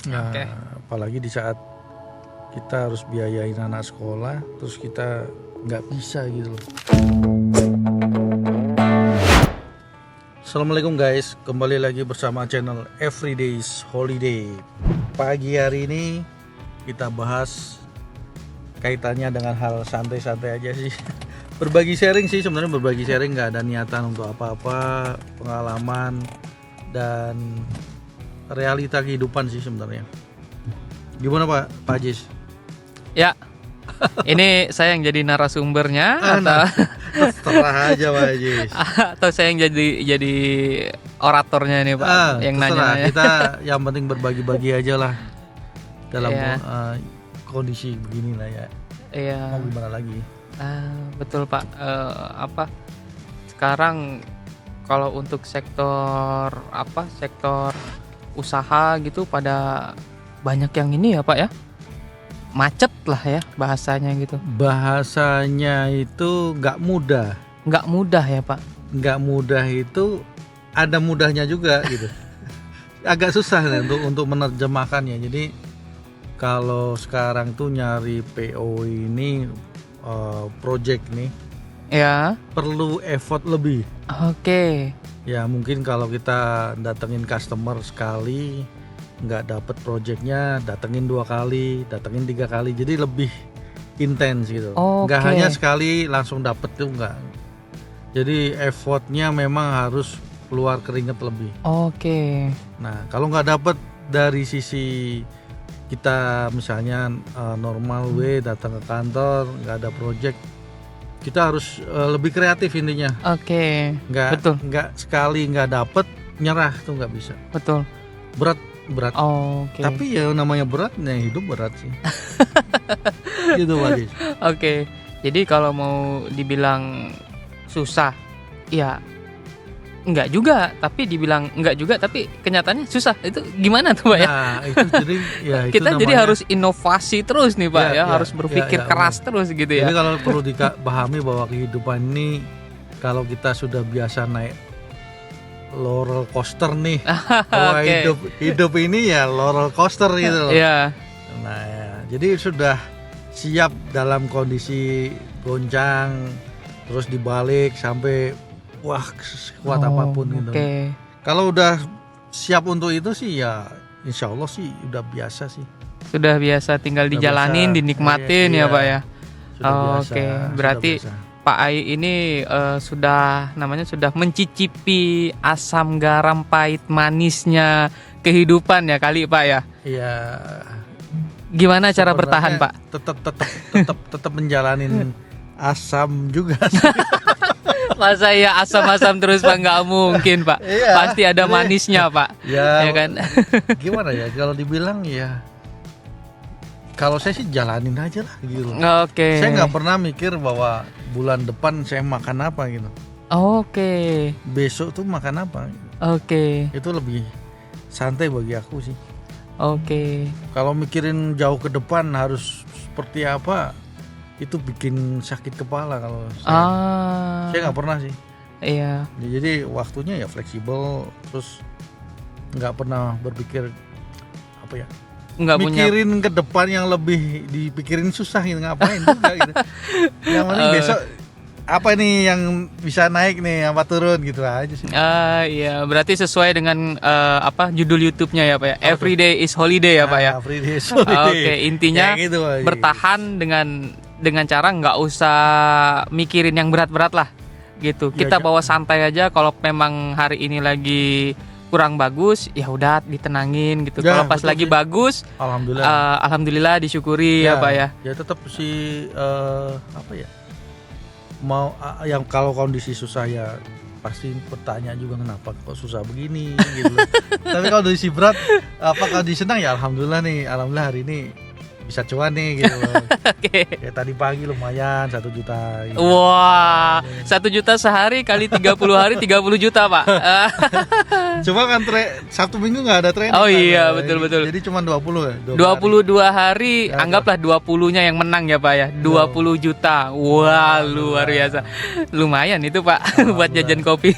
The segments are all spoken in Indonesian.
Nah, Oke. apalagi di saat kita harus biayain anak sekolah, terus kita nggak bisa gitu loh. Assalamualaikum guys, kembali lagi bersama channel Everyday's Holiday. Pagi hari ini kita bahas kaitannya dengan hal santai-santai aja sih. Berbagi sharing sih, sebenarnya berbagi sharing, nggak ada niatan untuk apa-apa, pengalaman dan realita kehidupan sih sebenarnya. Gimana Pak Jis? Ya, ini saya yang jadi narasumbernya Terserah aja Pak Jis. atau saya yang jadi oratornya nih Pak, yang Terserah, nanya. kita yang penting berbagi-bagi aja lah dalam Iya. kondisi begini lah ya. Iya, Mau gimana lagi? betul Pak. Sekarang kalau untuk sektor usaha gitu pada banyak yang ini ya Pak ya, macet lah ya bahasanya gitu. Bahasanya itu nggak mudah. Nggak mudah ya Pak. Nggak mudah itu ada mudahnya juga gitu. Agak susah nih untuk menerjemahkannya. Jadi kalau sekarang tuh nyari PO ini project nih Ya, perlu effort lebih. oke. Ya mungkin kalau kita datengin customer sekali nggak dapet projectnya, datengin 2 kali, datengin 3 kali, jadi lebih intens gitu. Nggak Oke. hanya sekali langsung dapet tuh nggak. Jadi effortnya memang harus keluar keringet lebih. Oke. Nah kalau nggak dapet dari sisi kita misalnya normal datang ke kantor nggak ada project, kita harus lebih kreatif intinya. Oke. Betul. Nggak sekali nggak dapet nyerah tuh nggak bisa. Betul. Berat. Oke. Tapi ya namanya berat, ya hidup berat sih. Gitu Pak Jis. Oke. Jadi kalau mau dibilang susah, ya enggak juga, tapi dibilang enggak juga, tapi kenyataannya susah. Itu gimana tuh Pak ya? Nah itu jadi ya itu Kita jadi namanya- harus inovasi terus nih Pak ya, harus berpikir ya, keras terus gitu ya. Jadi kalau perlu dipahami bahwa kehidupan ini kalau kita sudah biasa naik roller coaster nih, bahwa Oke. hidup ini ya roller coaster gitu loh. Iya. Nah ya, jadi sudah siap dalam kondisi goncang, terus dibalik sampai wah sekuat apapun gitu. Oke. Kalau udah siap untuk itu sih ya insya Allah sih udah biasa sih. Sudah biasa, tinggal Udah dijalanin, biasa. dinikmatin Iya, ya Pak ya. Sudah biasa, Oke, sudah berarti biasa. Pak Ai ini sudah mencicipi asam garam pahit manisnya kehidupan ya kali Pak ya. Iya. Gimana cara bertahan Sebenarnya Pak? tetap menjalanin asam juga sih. Masa ya asam-asam terus Pak, nggak mungkin Pak. Iya, Pasti ada jadi- manisnya Pak. Ya, Ya kan? gimana ya kalau dibilang ya kalau saya sih jalanin aja lah gitu. Oke. Saya nggak pernah mikir bahwa bulan depan saya makan apa gitu. Oke. Besok tuh makan apa. Oke. Itu lebih santai bagi aku sih. Oke. Kalau mikirin jauh ke depan harus seperti apa, itu bikin sakit kepala kalau saya. Saya nggak pernah sih. Iya. Ya, jadi waktunya ya fleksibel, terus nggak pernah berpikir apa ya, Nggak punya. mikirin ke depan yang lebih dipikirin susah gitu, ngapain juga gitu. Yang penting besok apa nih yang bisa naik nih, apa turun gitu aja sih. Iya, berarti sesuai dengan judul YouTube-nya ya Pak ya. Everyday is holiday ya Pak ya. Free day, holiday. Oke, intinya Ya, gitu, Pak. bertahan dengan cara nggak usah mikirin yang berat-berat lah gitu. Ya, Kita bawa santai aja. Kalau memang hari ini lagi kurang bagus, ya udah ditenangin gitu. Ya, Kalau pas betul lagi sih. bagus, Alhamdulillah. alhamdulillah disyukuri ya Pak ya. Ya tetap sih apa ya, mau yang kalau kondisi susah ya pasti bertanya juga kenapa kok susah begini gitu. Tapi kalau kondisi berat, apa kondisi senang ya alhamdulillah nih, alhamdulillah hari ini bisa cuan nih gitu. Oke. Ya tadi pagi lumayan 1 juta gitu. Wah, 1 juta sehari kali 30 hari 30 juta Pak. Cuma kan Sabtu Minggu nggak ada training. Oh kan. iya, Nah, betul. Jadi cuma 20 ya. 22 hari, Ya, anggaplah 20-nya yang menang ya Pak ya. 20 juta. Wah, luar biasa. Lumayan itu Pak buat jajan kopi.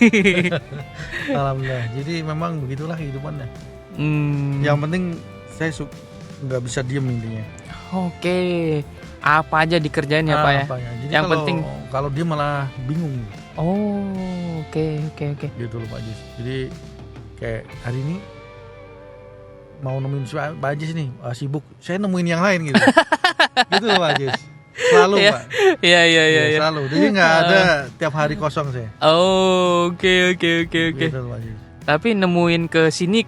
Alhamdulillah. Jadi memang begitulah kehidupannya. Hmm. Yang penting saya nggak bisa diem intinya. Oke. Apa aja dikerjain ya Pak ya? Apanya. Jadi Yang penting kalau dia malah bingung oh, oke. gitu loh Pak Ajis. Jadi kayak hari ini mau nemuin si Pak Ajis nih, sibuk. Saya nemuin yang lain gitu. Gitu loh Pak Ajis. Selalu Pak. Iya. Selalu. Jadi nggak ada tiap hari kosong saya. Oh, oke. Gitu loh Pak Ajis. Tapi nemuin ke sini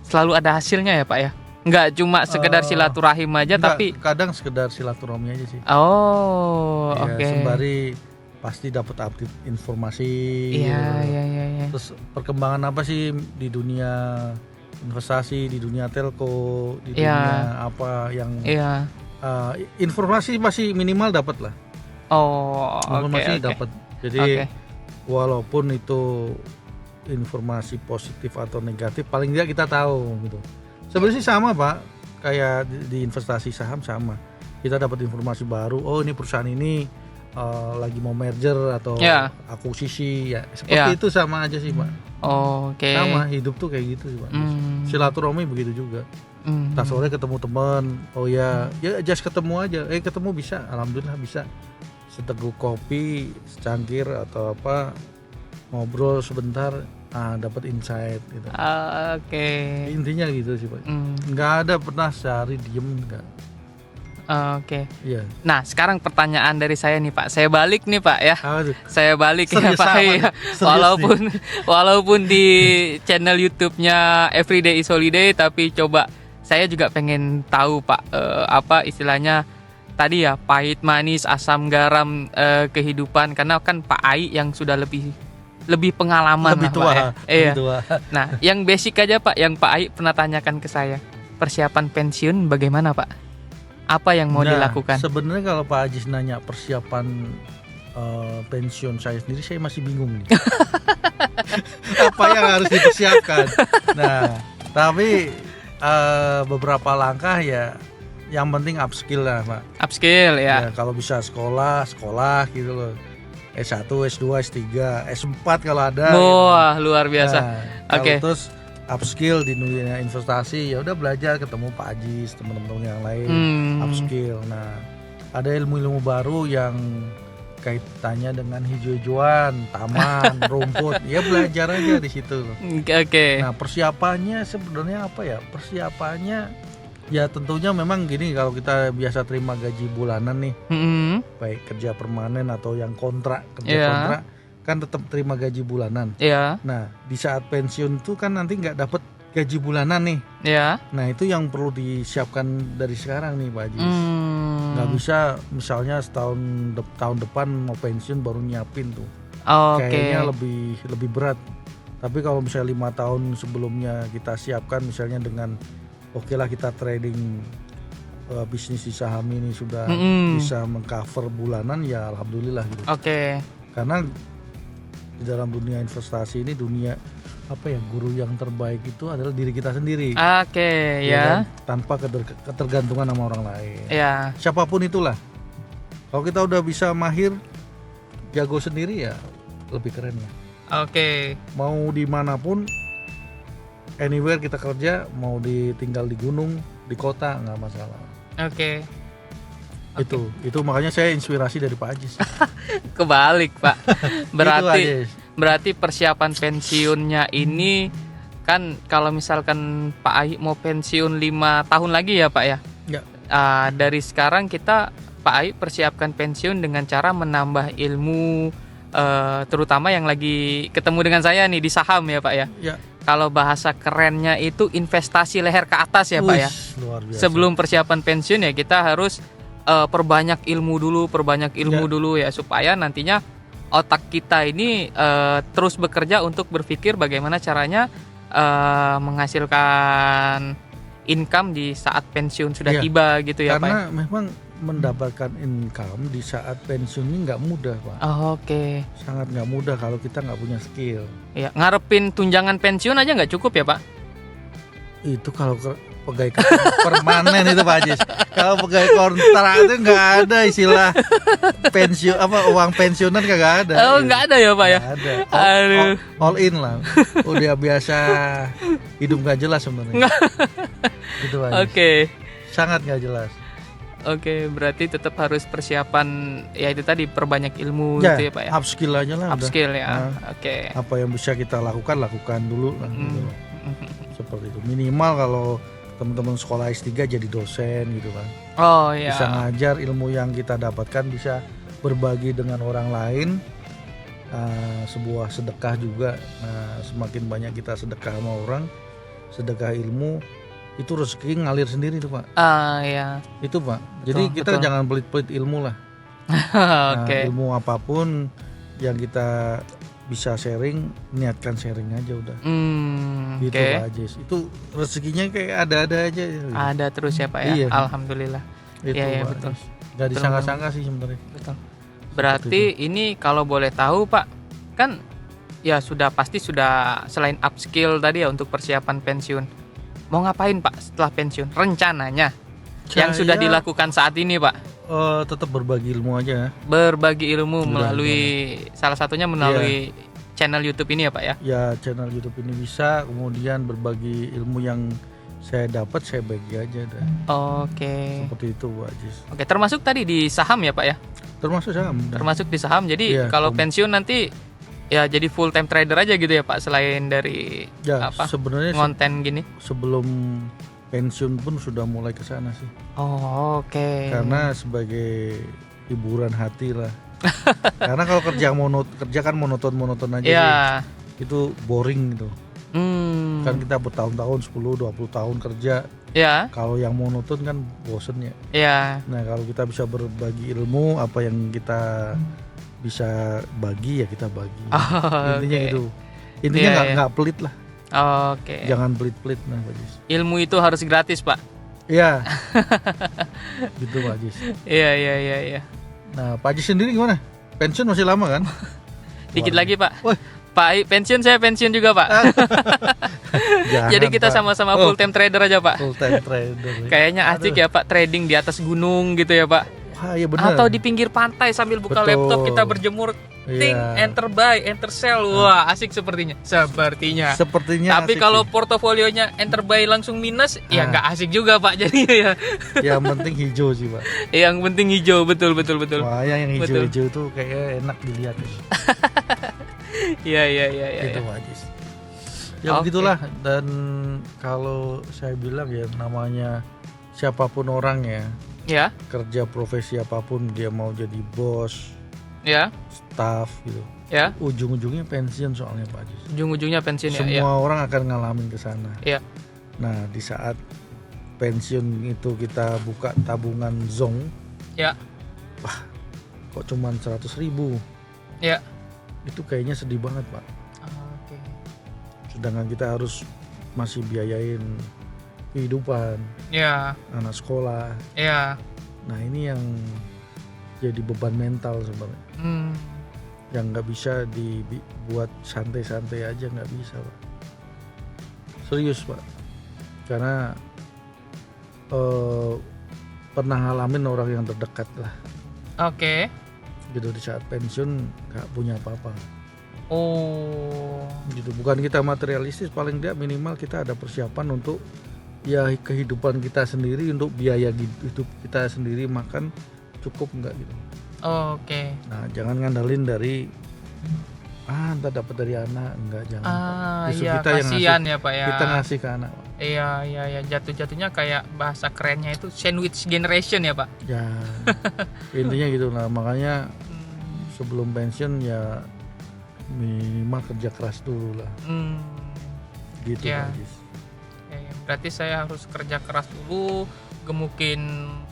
selalu ada hasilnya ya Pak ya? Nggak cuma sekedar silaturahim aja Enggak, tapi kadang sekedar silaturahmi aja sih. oh, Ya, oke. sembari pasti dapat update informasi. Iya. Terus perkembangan apa sih di dunia investasi, di dunia telco, di Iya. dunia apa yang Iya. informasi masih minimal dapat lah. Oh, Informasi oke. dapat. Jadi Oke. walaupun itu informasi positif atau negatif, paling tidak kita tahu gitu. Sebenarnya sih sama Pak, kayak di investasi saham sama. Kita dapat informasi baru, oh ini perusahaan ini lagi mau merger atau Ya. akuisisi ya. Seperti Ya. itu sama aja sih Pak. Oke. Sama, hidup tuh kayak gitu sih Pak. Silaturahmi begitu juga. Tas sore ketemu teman, oh ya just ketemu aja. Ketemu bisa, alhamdulillah bisa. Seteguk kopi, secangkir atau apa, ngobrol sebentar, dapat insight gitu. Oke. Intinya gitu sih Pak. Nggak ada pernah sehari diem nggak. Oke. Iya. Nah, sekarang pertanyaan dari saya nih Pak. Saya balik nih Pak ya. Apa tuh? Saya balik ya Serius Pak. sama Iya. nih. Serius Walaupun di channel YouTube-nya Everyday is Holiday, tapi coba saya juga pengen tahu Pak apa istilahnya tadi ya, pahit manis asam garam kehidupan, karena kan Pak Ai yang sudah lebih pengalaman Lebih lah, tua. Pak ya. Iya. Lebih tua. Nah, yang basic aja Pak, yang Pak Ai pernah tanyakan ke saya. Persiapan pensiun bagaimana Pak? Apa yang mau dilakukan? Sebenarnya kalau Pak Ajis nanya persiapan pensiun saya sendiri, saya masih bingung nih. Apa yang harus dipersiapkan? Nah, tapi beberapa langkah ya, yang penting upskill lah Pak. Upskill ya. Kalau bisa sekolah gitu loh. S1, S2, S3, S4 kalau ada. Wah, luar biasa. Nah, Oke. Terus upskill di dunia investasi, ya udah belajar, ketemu Pak Ajis, teman-teman yang lain, upskill. Nah, ada ilmu-ilmu baru yang kaitannya dengan hijau-hijauan, taman, rumput, ya belajar aja di situ. Oke. Nah, persiapannya sebenarnya apa ya? Persiapannya ya tentunya memang gini, kalau kita biasa terima gaji bulanan nih, baik kerja permanen atau yang kontrak, kontrak kan tetap terima gaji bulanan. Iya. Nah, di saat pensiun tuh kan nanti nggak dapat gaji bulanan nih. Iya. Nah, itu yang perlu disiapkan dari sekarang nih Pak Ajis. Nggak bisa misalnya tahun depan mau pensiun baru nyiapin tuh. Kayaknya lebih berat. Tapi kalau misalnya 5 tahun sebelumnya kita siapkan, misalnya dengan oke lah kita trading bisnis di saham ini sudah bisa mengcover bulanan, ya alhamdulillah gitu. Oke. Karena di dalam dunia investasi ini, dunia apa ya, guru yang terbaik itu adalah diri kita sendiri. Oke, ya. Kan? Tanpa ketergantungan sama orang lain. Ya. Siapapun itulah. Kalau kita udah bisa mahir, jago sendiri, ya lebih keren lah. Oke. Mau dimanapun, anywhere kita kerja, mau tinggal di gunung, di kota, nggak masalah. Oke. Itu makanya saya inspirasi dari Pak Ajis. Kebalik Pak. Itu, Berarti persiapan pensiunnya ini kan, kalau misalkan Pak Ai mau pensiun 5 tahun lagi ya Pak ya. Ya. Dari sekarang Pak Ai persiapkan pensiun dengan cara menambah ilmu, terutama yang lagi ketemu dengan saya nih di saham ya Pak ya. Ya. Kalau bahasa kerennya itu investasi leher ke atas ya Pak ya. Luar biasa. Sebelum persiapan pensiun ya kita harus perbanyak ilmu dulu ya, supaya nantinya otak kita ini terus bekerja untuk berpikir bagaimana caranya menghasilkan income di saat pensiun sudah tiba gitu ya Pak. Karena memang mendapatkan income di saat pensiun ini nggak mudah Pak. Oke. Sangat nggak mudah kalau kita nggak punya skill. Ya, ngarepin tunjangan pensiun aja nggak cukup ya Pak? Itu kalau pegawai permanen itu Pak Ajis. Kalau pegawai kontrak itu nggak ada istilah pensiun, uang pensiunan nggak ada. Oh, nggak ada ya Pak ya? Nggak ada. All in lah. Udah biasa hidup nggak jelas sebenarnya. Gitu Pak Ajis. Oke. Sangat nggak jelas. Oke, berarti tetap harus persiapan ya itu tadi perbanyak ilmu Ya, gitu ya Pak ya. upskill aja lah. Upskill ya. Nah, Oke. apa yang bisa kita lakukan dulu lah. Gitu Hmm. loh. Seperti itu. Minimal kalau teman-teman sekolah S3 jadi dosen gitu kan. Oh ya. Bisa ngajar ilmu yang kita dapatkan, bisa berbagi dengan orang lain. Sebuah sedekah juga. Nah, semakin banyak kita sedekah sama orang, sedekah ilmu, itu rezeki ngalir sendiri tuh Pak. Ya. Itu Pak. Jadi kita betul. jangan pelit-pelit ilmu lah. Nah, Oke. ilmu apapun yang kita bisa sharing, niatkan sharing aja udah. Gitu Oke. Pak Ajis. Itu rezekinya kayak ada-ada aja. Ada terus ya Pak ya. Iya. Alhamdulillah. Itu Iya, Pak betul. Ajis. Gak disangka-sangka sih sebenarnya. Betul. Berarti ini kalau boleh tahu Pak, kan ya pasti sudah selain upskill tadi ya untuk persiapan pensiun. Mau ngapain Pak setelah pensiun? Rencananya yang sudah Saya, dilakukan saat ini Pak? tetap berbagi ilmu aja. Berbagi ilmu Sudah, melalui salah satunya melalui channel YouTube ini ya Pak ya. Ya channel YouTube ini bisa, kemudian berbagi ilmu yang saya dapat saya bagi aja dah. Oke. Seperti itu Pak Ajis. Oke, termasuk tadi di saham ya Pak ya? Termasuk saham. Termasuk di saham. Jadi Iya, kalau pensiun nanti ya jadi full time trader aja gitu ya Pak, selain dari Ya apa? sebenarnya Konten gini. sebelum pensiun pun sudah mulai ke sana sih. Oh, oke. Karena sebagai hiburan hati lah. Karena kalau kerja kan monoton aja Ya. sih. Itu boring gitu. Kan kita bertahun-tahun 10-20 tahun kerja. Ya. Kalau yang monoton kan bosen ya. Ya. Nah kalau kita bisa berbagi ilmu, apa yang kita bisa bagi ya kita bagi. Oh, Intinya oke. gitu. Intinya Iya, nggak pelit lah. Oke. Jangan pelit-pelit nah Pak Jis. Ilmu itu harus gratis Pak. Iya. Gitu Pak Jis. Iya. Nah Pak Jis sendiri gimana? Pensiun masih lama kan? Dikit Wah. lagi Pak. Wah. Pak pensiun, saya pensiun juga Pak. Jangan, Jadi kita Pak. sama-sama full time trader aja Pak. Full time trader. Kayaknya asik ya Pak, trading di atas gunung gitu ya Pak. Wah ya benar. Atau di pinggir pantai sambil buka Betul. laptop kita berjemur. Ting, Iya. enter buy, enter sell. Wah, asik sepertinya. Sepertinya. Sepertinya Tapi asik kalau sih. portofolionya enter buy langsung minus, ya Ah. nggak asik juga Pak. Jadi ya. Yang penting hijau sih Pak. Yang penting hijau, betul. Wah yang Betul. hijau-hijau tuh kayaknya enak dilihat. Iya. Gitu Pak Ajis. Ya Oke. begitulah. Dan kalau saya bilang ya namanya siapapun orang ya, Ya, kerja profesi apapun, dia mau jadi bos, ya, staff gitu, ya. ujung-ujungnya pensiun soalnya Pak Ajis. Ujung-ujungnya pensiun ya. Semua orang akan ngalamin ke sana. Iya. Nah di saat pensiun itu kita buka tabungan zong, Ya. kok cuman 100.000, Ya. itu kayaknya sedih banget Pak. Oke. Sedangkan kita harus masih biayain kehidupan, Ya, anak sekolah. ya. Nah ini yang jadi beban mental sebenarnya, yang nggak bisa dibuat santai-santai aja, nggak bisa Pak. Serius Pak, karena pernah ngalamin orang yang terdekat lah Oke. gitu, di saat pensiun nggak punya apa-apa Oh. gitu. Bukan kita materialistis, paling tidak minimal kita ada persiapan untuk ya kehidupan kita sendiri, untuk biaya hidup kita sendiri, makan cukup nggak gitu. Oke. Nah jangan ngandalin dari entar dapat dari anak, enggak, jangan Pak. Justru Iya, kita yang kasihan ya Pak ya. kita ngasih ke anak Pak. Iya. Jatuh-jatuhnya kayak bahasa kerennya itu sandwich generation ya Pak. Ya intinya gitu lah. Makanya sebelum pensiun ya minimal kerja keras dulu lah gitu Ya. Pak Jis. Ya. Berarti saya harus kerja keras dulu, gemukin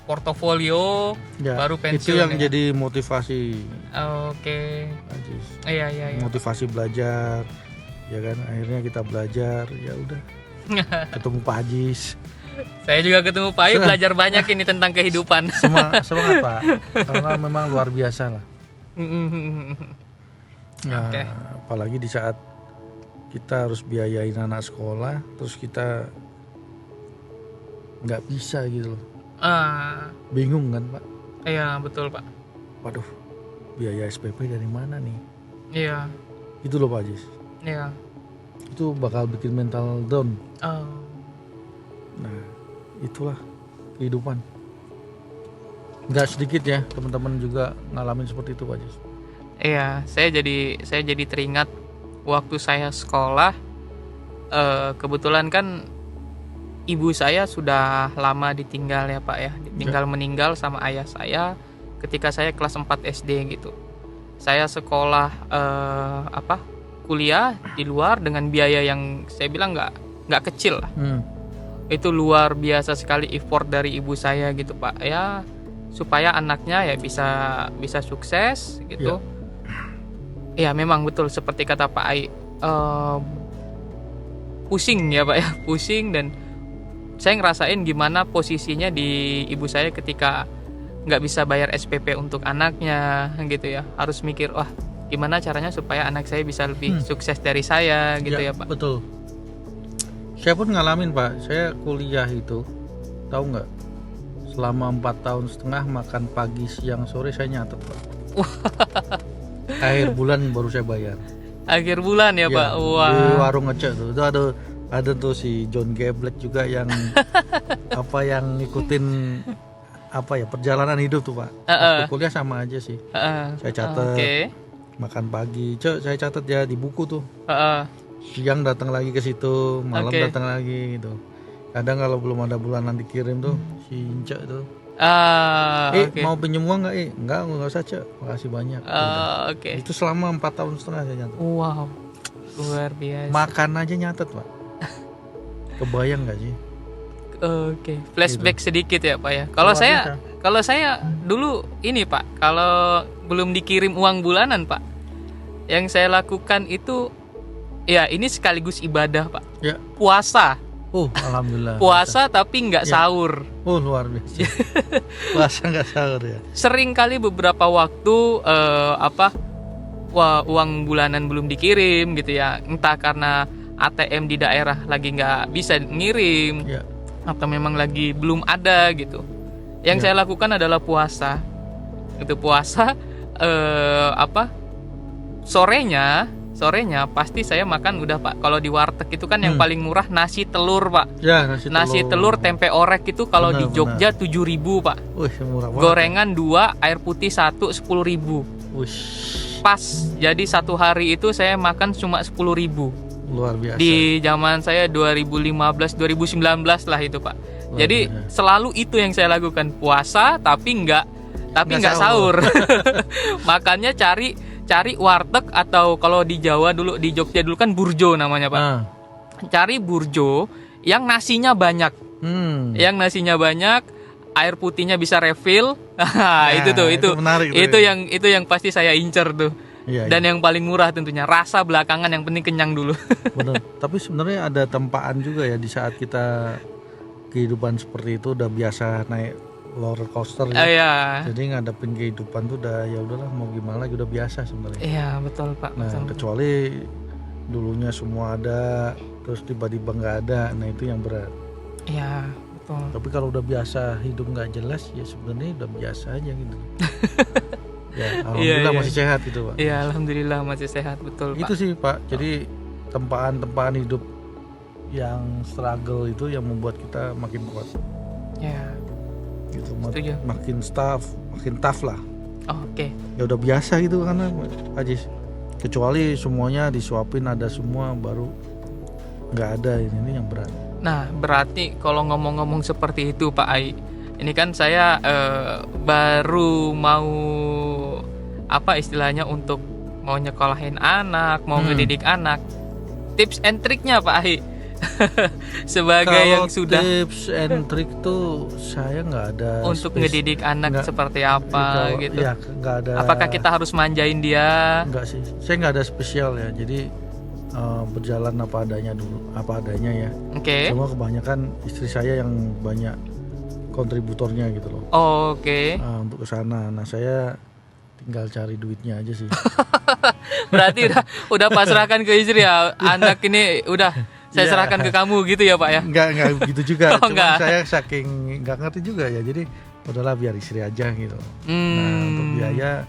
portofolio, Ya, baru itu pensiun yang ya. jadi motivasi Oke. Pak Jis. Iya. Motivasi belajar ya kan, akhirnya kita belajar, ya udah ketemu Pak Ajis. Saya juga ketemu Pak Ayu, belajar banyak ini tentang kehidupan. Semangat Pak, karena memang luar biasa lah. Nah, Oke. apalagi di saat kita harus biayain anak sekolah, terus kita nggak bisa gitu loh. Bingung kan Pak? Iya betul Pak. Waduh, biaya SPP dari mana nih? Iya. Itu loh Pak Ajis. Iya. Itu bakal bikin mental down. Oh. Nah, itulah kehidupan. Nggak sedikit ya teman-teman juga ngalamin seperti itu Pak Jis. Iya, saya jadi teringat waktu saya sekolah. Kebetulan kan ibu saya sudah lama ditinggal ya Pak ya, meninggal sama ayah saya ketika saya kelas 4 SD gitu. Saya sekolah kuliah di luar dengan biaya yang saya bilang nggak kecil lah. Itu luar biasa sekali effort dari ibu saya gitu Pak ya, supaya anaknya ya bisa sukses gitu. Ya memang betul seperti kata Pak Ai, pusing ya Pak ya, pusing. Dan saya ngerasain gimana posisinya di ibu saya ketika nggak bisa bayar SPP untuk anaknya gitu ya, harus mikir wah gimana caranya supaya anak saya bisa lebih sukses dari saya gitu ya Pak. Betul, saya pun ngalamin Pak. Saya kuliah itu tahu nggak, selama 4 tahun setengah makan pagi siang sore saya nyatet Pak. Akhir bulan baru saya bayar. Akhir bulan ya Pak. Wah. Di warung ngecek tuh. Itu ada tuh si John Gablet juga yang yang ngikutin perjalanan hidup tuh Pak. Waktu kuliah sama aja sih. Saya catat. Makan pagi, saya catat ya di buku tuh. Siang datang lagi ke situ, malam datang lagi gitu. Kadang kalau belum ada bulanan dikirim tuh si Inca tuh. Mau pinjem uang nggak? Enggak usah Cek, makasih banyak. Itu selama 4 tahun setengah saya nyatet. Wow, luar biasa. Makan aja nyatet Pak. Kebayang nggak sih? Flashback sedikit ya Pak ya. Kalau saya dulu ini Pak, kalau belum dikirim uang bulanan Pak, yang saya lakukan itu ya ini sekaligus ibadah Pak. Ya. Puasa. Alhamdulillah. Puasa tapi nggak sahur. Luar biasa. Puasa nggak sahur ya. Sering kali beberapa waktu uang bulanan belum dikirim gitu ya, entah karena ATM di daerah lagi nggak bisa ngirim, atau memang lagi belum ada gitu. Yang saya lakukan adalah puasa. Itu puasa sorenya pasti saya makan udah Pak. Kalau di warteg itu kan yang paling murah nasi telur Pak. Ya, nasi telur tempe orek itu kalau di Jogja 7.000 Pak. Murah banget. Gorengan 2, air putih 1, 10.000. Pas. Jadi satu hari itu saya makan cuma 10.000. Luar biasa. Di zaman saya 2015 2019 lah itu Pak. Jadi selalu itu yang saya lakukan, puasa tapi nggak sahur. Makannya cari warteg, atau kalau di Jawa dulu, di Jogja dulu kan burjo namanya Pak. Cari burjo yang nasinya banyak. Yang nasinya banyak, air putihnya bisa refill. Itu menarik, itu yang pasti saya incer tuh. Dan yang paling murah tentunya, rasa belakangan, yang penting kenyang dulu. Benar. Tapi sebenarnya ada tempaan juga ya, di saat kita kehidupan seperti itu udah biasa naik roller coaster ya. Jadi ngadepin kehidupan tuh udah ya udahlah, mau gimana lagi, udah biasa sebenarnya. Iya, betul Pak. Nah, betul. Kecuali dulunya semua ada terus tiba-tiba nggak ada, nah itu yang berat. Iya, betul. Tapi kalau udah biasa hidup nggak jelas ya sebenarnya udah biasa aja gitu. Ya, alhamdulillah masih sehat gitu Pak. Iya, alhamdulillah masih sehat, betul Pak. Itu sih Pak. Jadi tempaan-tempaan hidup yang struggle itu yang membuat kita makin kuat. Ya. Gitu, makin tough lah. Ya udah biasa gitu karena Ajis. Kecuali semuanya disuapin, ada semua, baru nggak ada, ini yang berat. Nah, berarti kalau ngomong-ngomong seperti itu Pak Ai, ini kan saya baru mau istilahnya untuk mau nyekolahin anak, mau ngedidik anak. Tips and triknya Pak Ai. Sebagai kalau yang sudah tips and trick tuh saya nggak ada untuk ngedidik anak seperti apa gitu. Ya, nggak ada. Apakah kita harus manjain dia? Enggak sih. Saya nggak ada spesial ya. Jadi berjalan apa adanya ya. Cuma kebanyakan istri saya yang banyak kontributornya gitu loh. Untuk kesana. Nah, saya tinggal cari duitnya aja sih. Berarti udah pasrahkan ke istri ya. Anak ini udah saya serahkan ke kamu gitu ya Pak ya? Enggak gitu juga. Cuma saya saking nggak ngerti juga ya. Jadi udahlah biar istri aja gitu. Nah, untuk biaya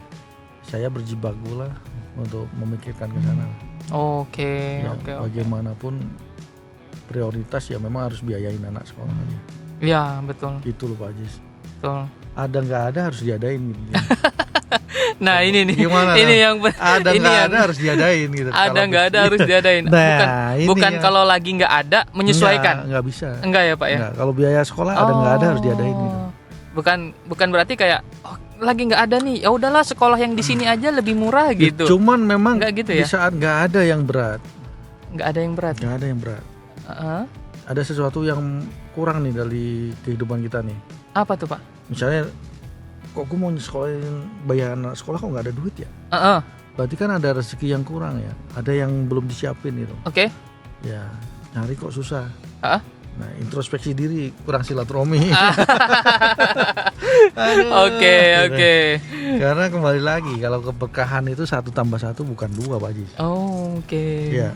saya berjibaku lah untuk memikirkan ke sana. Oke. Bagaimanapun prioritas ya memang harus biayain anak sekolah aja. Iya, betul. Itu loh Pak Ajis. Betul. Ada nggak ada harus diadain gitu. Nah, ini nih. Gimana, Ini nah? yang Ada ini nggak yang ada harus diadain gitu. ada Kalau nggak ada harus diadain. Nah, ini bukan yang- kalau lagi nggak ada menyesuaikan. Nggak bisa. Enggak ya, Pak ya? Nggak. Kalau biaya sekolah ada nggak ada harus diadain gitu. Bukan berarti kayak lagi nggak ada nih. Ya udahlah sekolah yang di sini aja lebih murah Ya, gitu. cuman memang Nggak gitu di ya? saat nggak ada yang berat, Nggak ada yang berat. nggak ada yang berat. Heeh. Ada sesuatu yang kurang nih dari kehidupan kita nih. Apa tuh, Pak? Misalnya, kok gue mau sekolahin bayar anak sekolah kok nggak ada duit ya? Heeh. Berarti kan ada rezeki yang kurang ya. Ada yang belum disiapin gitu. Oke. Ya, nyari kok susah. Heeh. Nah, introspeksi diri, kurang silaturahmi. Aduh. Oke. Karena kembali lagi, kalau keberkahan itu 1 tambah 1 bukan 2 Pak Haji. Oh, oke. Ya.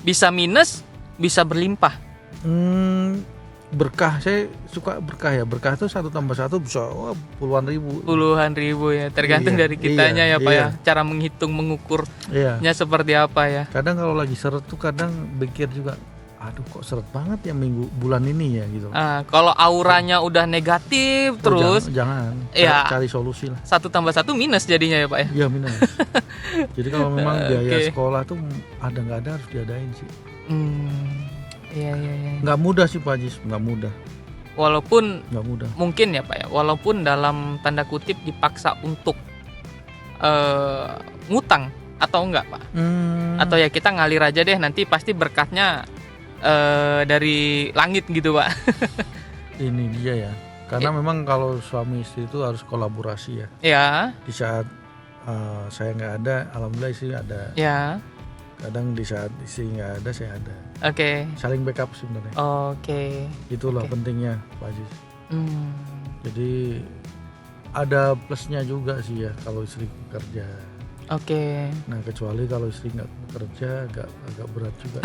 Bisa minus, bisa berlimpah. Berkah, saya suka berkah ya. Berkah itu 1 tambah 1 bisa puluhan ribu. Puluhan ribu ya, tergantung Iya, dari kitanya iya, ya, Pak iya. ya. Cara menghitung, mengukurnya Iya. seperti apa ya. Kadang kalau lagi seret tuh kadang pikir juga, aduh kok seret banget ya bulan ini ya gitu. Kalau auranya udah negatif terus, jangan ya. cari solusi lah. 1 tambah 1 minus jadinya ya, Pak ya. Iya minus. Jadi kalau memang biaya Oke. sekolah tuh ada nggak ada harus diadain sih. Iya. Nggak mudah sih Pak Haji, nggak mudah, Walaupun nggak mudah. mungkin ya, Pak ya, walaupun dalam tanda kutip dipaksa untuk ngutang atau enggak, Pak? Atau ya kita ngalir aja deh, nanti pasti berkatnya dari langit gitu, Pak. Ini dia ya. Karena memang kalau suami istri itu harus kolaborasi ya. Ya, Di saat saya nggak ada, alhamdulillah istri ada. ya. Kadang di saat istri nggak ada, saya ada. Oke. Saling backup sebenarnya. Oke. Itulah Oke. pentingnya Pak Haji. Hmm. Jadi ada plusnya juga sih ya kalau istri bekerja. Oke. Nah kecuali kalau istri nggak bekerja agak berat juga.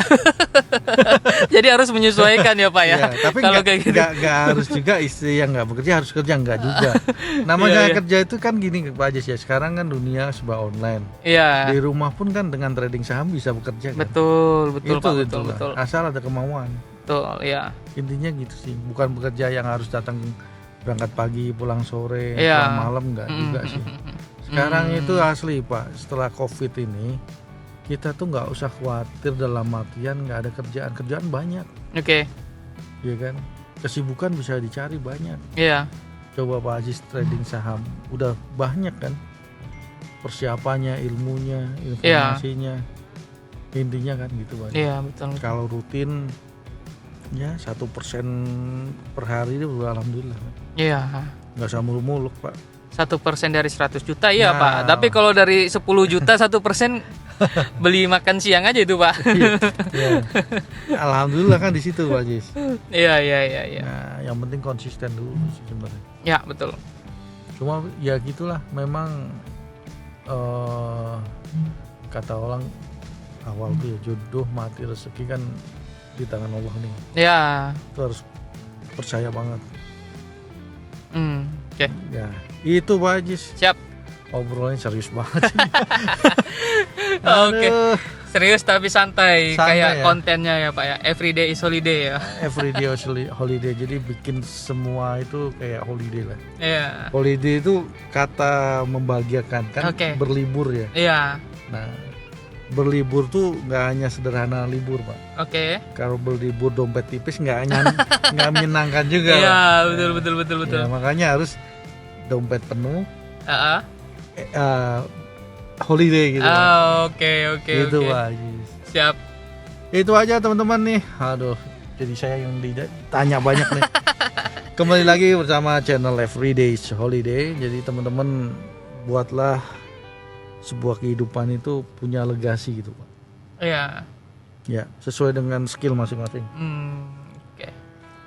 Jadi harus menyesuaikan ya, Pak ya. Ya, tapi Kalau nggak kayak gitu. nggak harus juga istri yang nggak bekerja harus kerja, nggak juga. Namanya Iya, iya. kerja itu kan gini Pak Ajis ya. Sekarang kan dunia serba online. Iya. Di rumah pun kan dengan trading saham bisa bekerja kan. Betul, Itu Pak, itulah. betul. Asal ada kemauan. Betul, ya. Intinya gitu sih. Bukan bekerja yang harus datang berangkat pagi pulang sore Iya. pulang malam, nggak juga sih. Sekarang itu asli Pak, setelah COVID ini kita tuh nggak usah khawatir dalam artian nggak ada kerjaan banyak, Oke. ya kan? Kesibukan bisa dicari banyak. Iya. Coba Pak Aziz trading saham, udah banyak kan persiapannya, ilmunya, informasinya, intinya kan gitu Pak. Iya, betul. Kalau rutin ya 1% per hari itu udah alhamdulillah. Iya. Nggak usah muluk-muluk Pak. 1% dari 100 juta iya, Nah. Pak. Tapi kalau dari 10 juta 1% beli makan siang aja itu, Pak. Ya. Alhamdulillah kan di situ Pak Aziz. Iya. Nah, yang penting konsisten dulu sih sebenarnya. Ya, betul. Cuma ya gitulah, memang kata orang awal tuh ya jodoh mati rezeki kan di tangan Allah nih. Ya. Itu harus percaya banget. Oke. Ya, itu Pak Ajis. Siap. Obrolannya serius banget sih. Oke. Aduh, Serius tapi santai, Santai kayak ya. kontennya ya, Pak ya. Everyday is holiday ya. everyday holiday, jadi bikin semua itu kayak holiday lah. Iya. Holiday itu kata membahagiakan kan, Oke. berlibur ya. Iya. Nah, berlibur tuh nggak hanya sederhana libur Pak. Oke. Kalau berlibur dompet tipis nggak menyenangkan juga. Iya, Pak. betul. Ya, makanya harus dompet penuh, Heeh. holiday gitu. Pak. Oke. Gitu Pak Ajis. Siap. Itu aja teman-teman nih. Aduh, jadi saya yang ditanya banyak nih. Kembali lagi bersama channel Everyday Holiday. Jadi teman-teman buatlah sebuah kehidupan itu punya legasi gitu Pak. Iya. Ya, sesuai dengan skill masing-masing. Oke.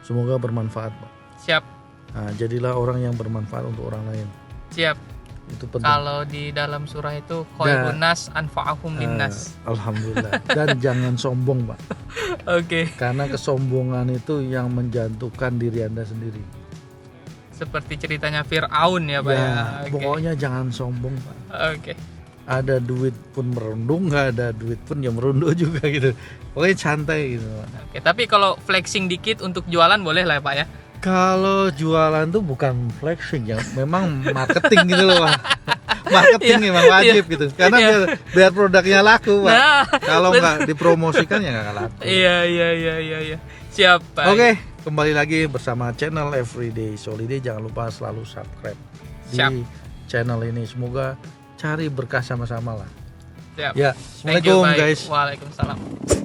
Semoga bermanfaat Pak. Siap. Nah, jadilah orang yang bermanfaat untuk orang lain. Siap. Itu penting. Kalau di dalam surah itu khairun nas anfa'ahum linnas. Alhamdulillah. Dan jangan sombong Pak. Oke. Karena kesombongan itu yang menjatuhkan diri Anda sendiri. Seperti ceritanya Fir'aun ya, Pak ya. Oke. Pokoknya jangan sombong Pak. Oke. Ada duit pun merundung, nggak ada duit pun ya merunduk juga gitu. Pokoknya santai gitu Pak. Oke, tapi kalau flexing dikit untuk jualan boleh lah ya, Pak ya. Kalau jualan tuh bukan flexing ya, memang marketing gitu loh, Pak. Marketing memang wajib gitu, karena biar produknya laku, Pak. Nah, Kalau nggak dipromosikan ya nggak laku. Iya. Siap, Pak. Oke, kembali lagi bersama channel Everyday Holiday. Jangan lupa selalu subscribe di Siap. channel ini. Semoga cari berkah sama-sama lah. Siap. Ya, Thank you, assalamualaikum Pak. guys. Waalaikumsalam.